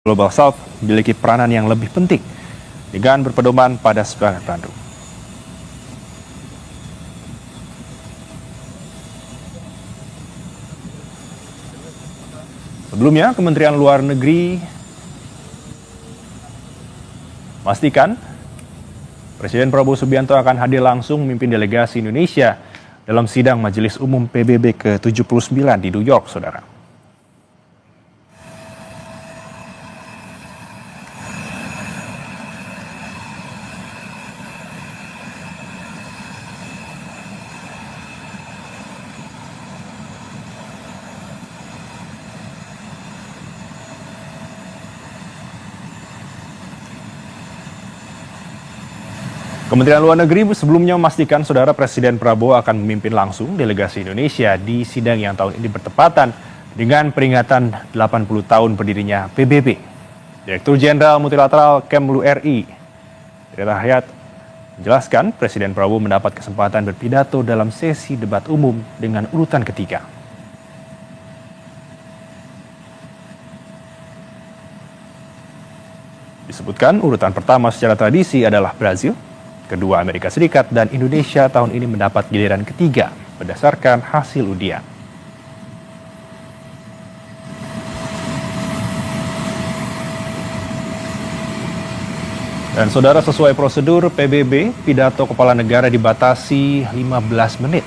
Global South memiliki peranan yang lebih penting dengan berpedoman pada semangat Bandung. Sebelumnya, Kementerian Luar Negeri memastikan Presiden Prabowo Subianto akan hadir langsung memimpin delegasi Indonesia dalam sidang Majelis Umum PBB ke-79 di New York, Saudara. Kementerian Luar Negeri sebelumnya memastikan Saudara Presiden Prabowo akan memimpin langsung delegasi Indonesia di sidang yang tahun ini bertepatan dengan peringatan 80 tahun berdirinya PBB. Direktur Jenderal Multilateral Kemlu RI, Rita Hayat, menjelaskan Presiden Prabowo mendapat kesempatan berpidato dalam sesi debat umum dengan urutan ketiga. Disebutkan urutan pertama secara tradisi adalah Brazil, kedua Amerika Serikat, dan Indonesia tahun ini mendapat giliran ketiga berdasarkan hasil undian. Dan Saudara, sesuai prosedur PBB, pidato kepala negara dibatasi 15 menit.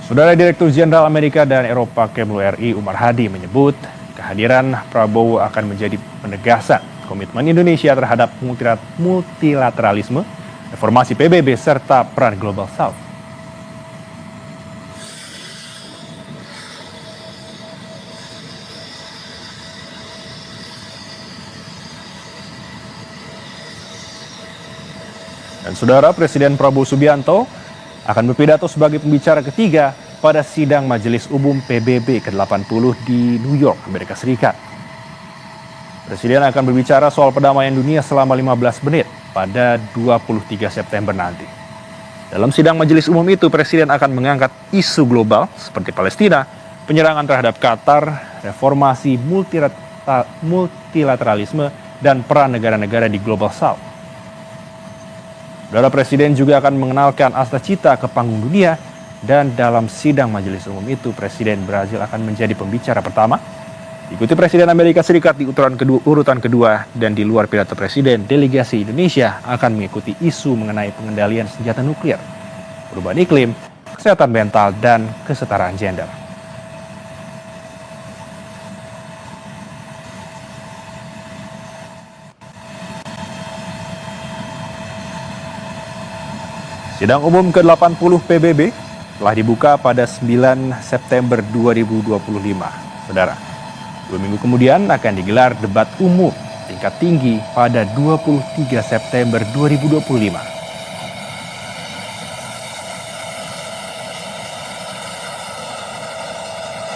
Saudara, Direktur Jenderal Amerika dan Eropa Kemlu RI Umar Hadi menyebut kehadiran Prabowo akan menjadi penegasan komitmen Indonesia terhadap multilateralisme, reformasi PBB, serta peran Global South. Dan Saudara, Presiden Prabowo Subianto akan berpidato sebagai pembicara ketiga pada sidang Majelis Umum PBB ke-80 di New York, Amerika Serikat. Presiden akan berbicara soal perdamaian dunia selama 15 menit pada 23 September nanti. Dalam sidang Majelis Umum itu, Presiden akan mengangkat isu global seperti Palestina, penyerangan terhadap Qatar, reformasi multilateralisme, dan peran negara-negara di Global South. Saudara, Presiden juga akan mengenalkan Asta Cita ke panggung dunia, dan dalam sidang Majelis Umum itu Presiden Brazil akan menjadi pembicara pertama. Diikuti Presiden Amerika Serikat di urutan kedua, dan di luar pidato Presiden, delegasi Indonesia akan mengikuti isu mengenai pengendalian senjata nuklir, perubahan iklim, kesehatan mental, dan kesetaraan gender. Sidang umum ke-80 PBB telah dibuka pada 9 September 2025, Saudara. 2 minggu kemudian akan digelar debat umum tingkat tinggi pada 23 September 2025.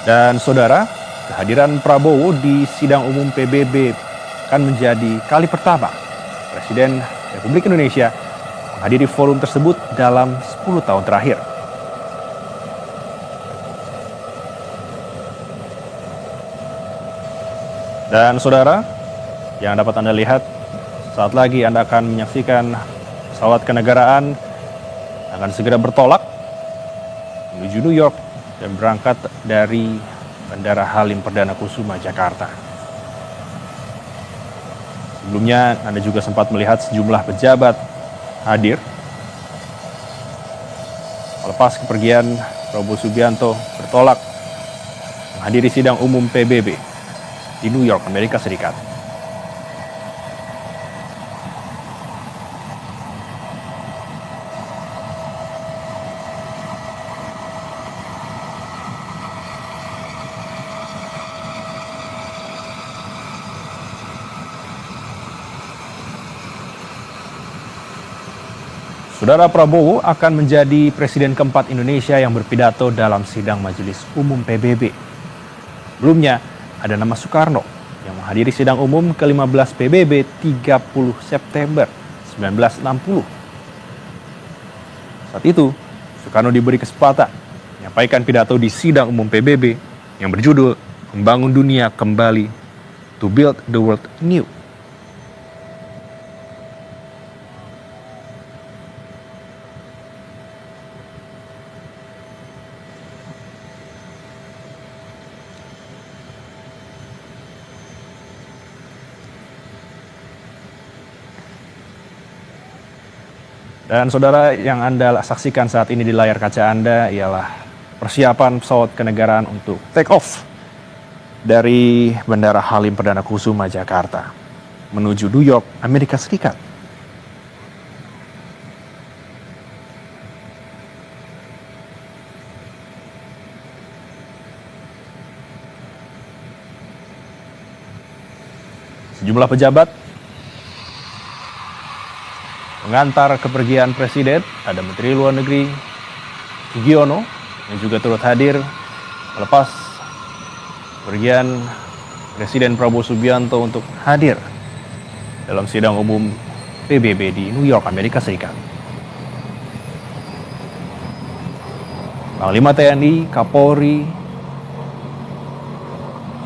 Dan Saudara, kehadiran Prabowo di sidang umum PBB akan menjadi kali pertama Presiden Republik Indonesia menghadiri forum tersebut dalam 10 tahun terakhir. Dan Saudara, yang dapat Anda lihat, saat lagi Anda akan menyaksikan pesawat kenegaraan akan segera bertolak menuju New York dan berangkat dari Bandara Halim Perdana Kusuma, Jakarta. Sebelumnya, Anda juga sempat melihat sejumlah pejabat hadir melepas kepergian Prabowo Subianto bertolak menghadiri sidang umum PBB di New York, Amerika Serikat. Saudara, Prabowo akan menjadi presiden keempat Indonesia yang berpidato dalam sidang Majelis Umum PBB. Sebelumnya, ada nama Soekarno yang menghadiri sidang umum ke-15 PBB 30 September 1960. Saat itu, Soekarno diberi kesempatan menyampaikan pidato di sidang umum PBB yang berjudul Membangun Dunia Kembali, to Build the World New. Dan saudara, yang Anda saksikan saat ini di layar kaca Anda ialah persiapan pesawat kenegaraan untuk take off dari Bandara Halim Perdana Kusuma, Jakarta, menuju New York, Amerika Serikat. Sejumlah pejabat mengantar kepergian Presiden. Ada Menteri Luar Negeri Sugiono yang juga turut hadir melepas kepergian Presiden Prabowo Subianto untuk hadir dalam sidang umum PBB di New York, Amerika Serikat. Panglima TNI, Kapolri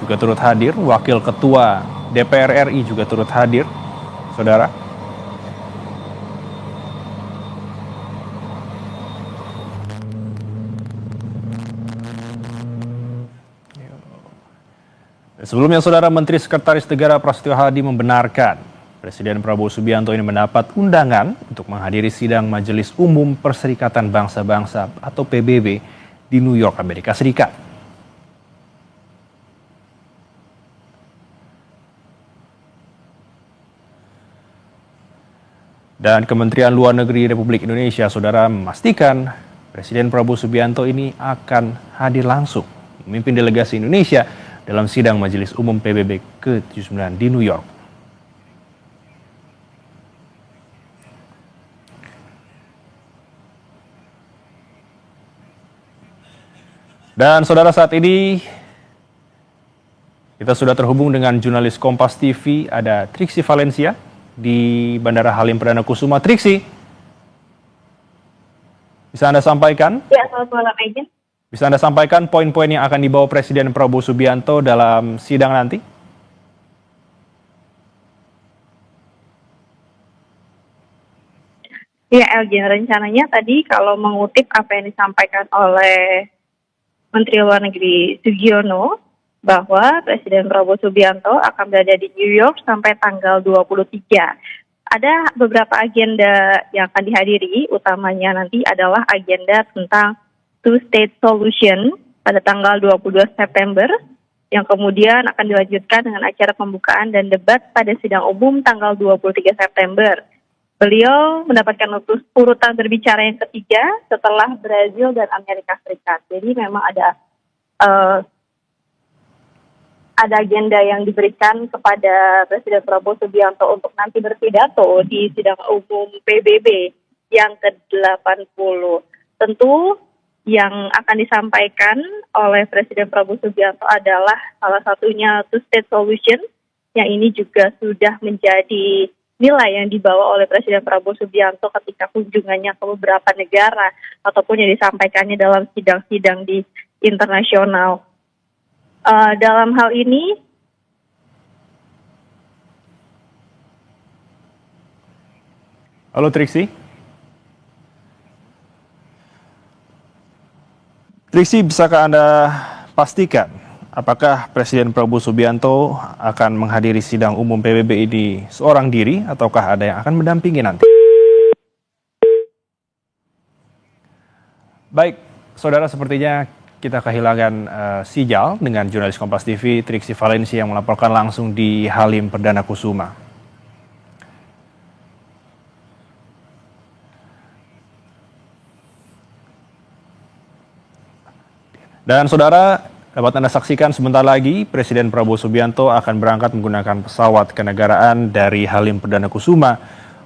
juga turut hadir, Wakil Ketua DPR RI juga turut hadir, saudara. Sebelumnya, saudara, Menteri Sekretaris Negara Prasetyo Hadi membenarkan Presiden Prabowo Subianto ini mendapat undangan untuk menghadiri sidang Majelis Umum Perserikatan Bangsa-Bangsa atau PBB di New York, Amerika Serikat. Dan Kementerian Luar Negeri Republik Indonesia, saudara, memastikan Presiden Prabowo Subianto ini akan hadir langsung memimpin delegasi Indonesia dalam sidang Majelis Umum PBB ke-79 di New York. Dan saudara, saat ini kita sudah terhubung dengan jurnalis Kompas TV, ada Triksi Valencia di Bandara Halim Perdana Kusuma. Triksi, bisa Anda sampaikan? Ya, selamat malam, Agent. Bisa Anda sampaikan poin-poin yang akan dibawa Presiden Prabowo Subianto dalam sidang nanti? Ya, Elgin, rencananya tadi kalau mengutip apa yang disampaikan oleh Menteri Luar Negeri Sugiono, bahwa Presiden Prabowo Subianto akan berada di New York sampai tanggal 23. Ada beberapa agenda yang akan dihadiri, utamanya nanti adalah agenda tentang two-state solution pada tanggal 22 September, yang kemudian akan dilanjutkan dengan acara pembukaan dan debat pada sidang umum tanggal 23 September. Beliau mendapatkan urutan berbicara yang ketiga setelah Brazil dan Amerika Serikat. Jadi memang ada agenda yang diberikan kepada Presiden Prabowo Subianto untuk nanti berpidato di sidang umum PBB yang ke-80. Tentu yang akan disampaikan oleh Presiden Prabowo Subianto adalah salah satunya two-state solution, yang ini juga sudah menjadi nilai yang dibawa oleh Presiden Prabowo Subianto ketika kunjungannya ke beberapa negara ataupun yang disampaikannya dalam sidang-sidang di internasional. Dalam hal ini, Halo Triksi. Triksi, bisakah Anda pastikan apakah Presiden Prabowo Subianto akan menghadiri sidang umum PBB ini seorang diri ataukah ada yang akan mendampingi nanti? Baik, saudara, sepertinya kita kehilangan sinyal dengan jurnalis Kompas TV Triksi Valencia yang melaporkan langsung di Halim Perdana Kusuma. Dan saudara, dapat Anda saksikan sebentar lagi Presiden Prabowo Subianto akan berangkat menggunakan pesawat kenegaraan dari Halim Perdana Kusuma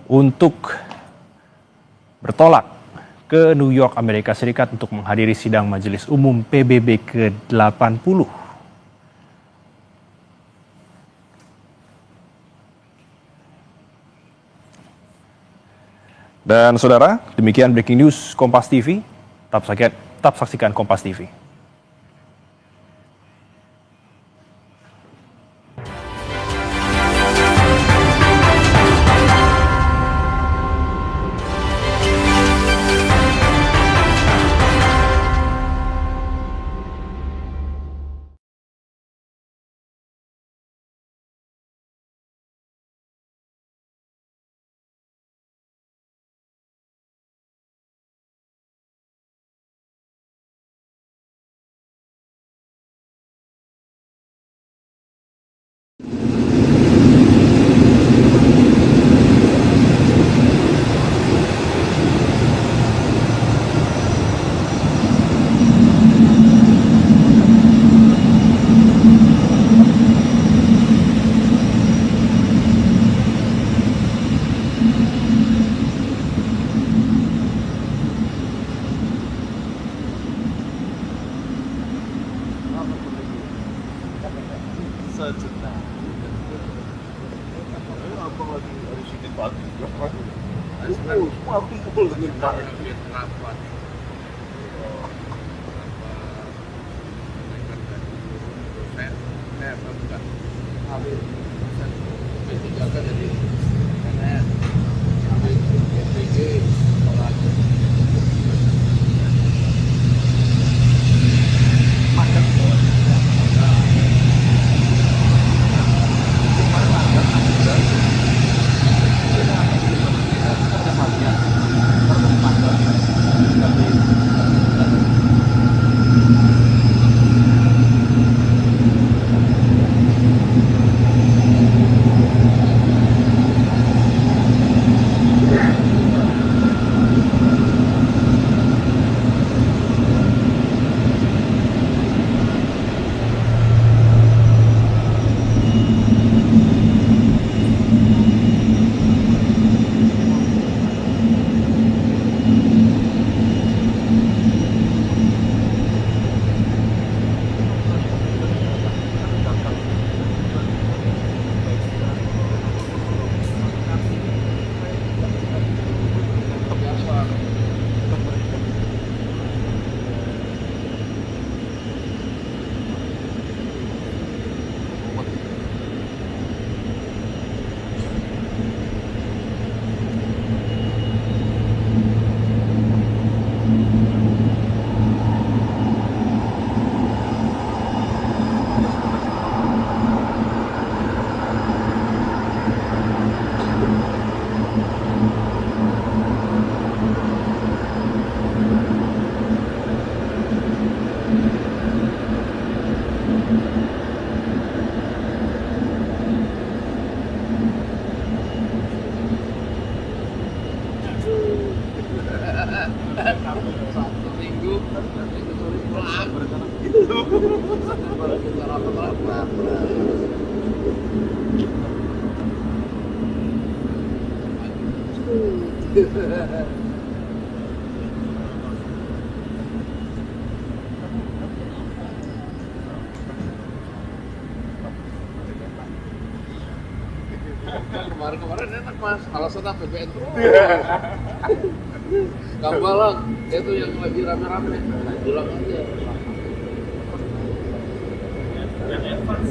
untuk bertolak ke New York, Amerika Serikat untuk menghadiri sidang Majelis Umum PBB ke-80. Dan saudara, demikian breaking news Kompas TV. Tetap saksikan Kompas TV. Kemarin enak mas, alasan APBN terus. Gambalang, itu yang lagi rame-rame, bilang aja. Yang advance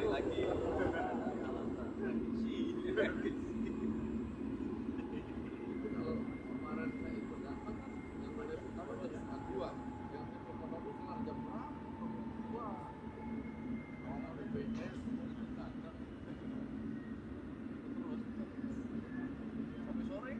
lagi. Sampai sore.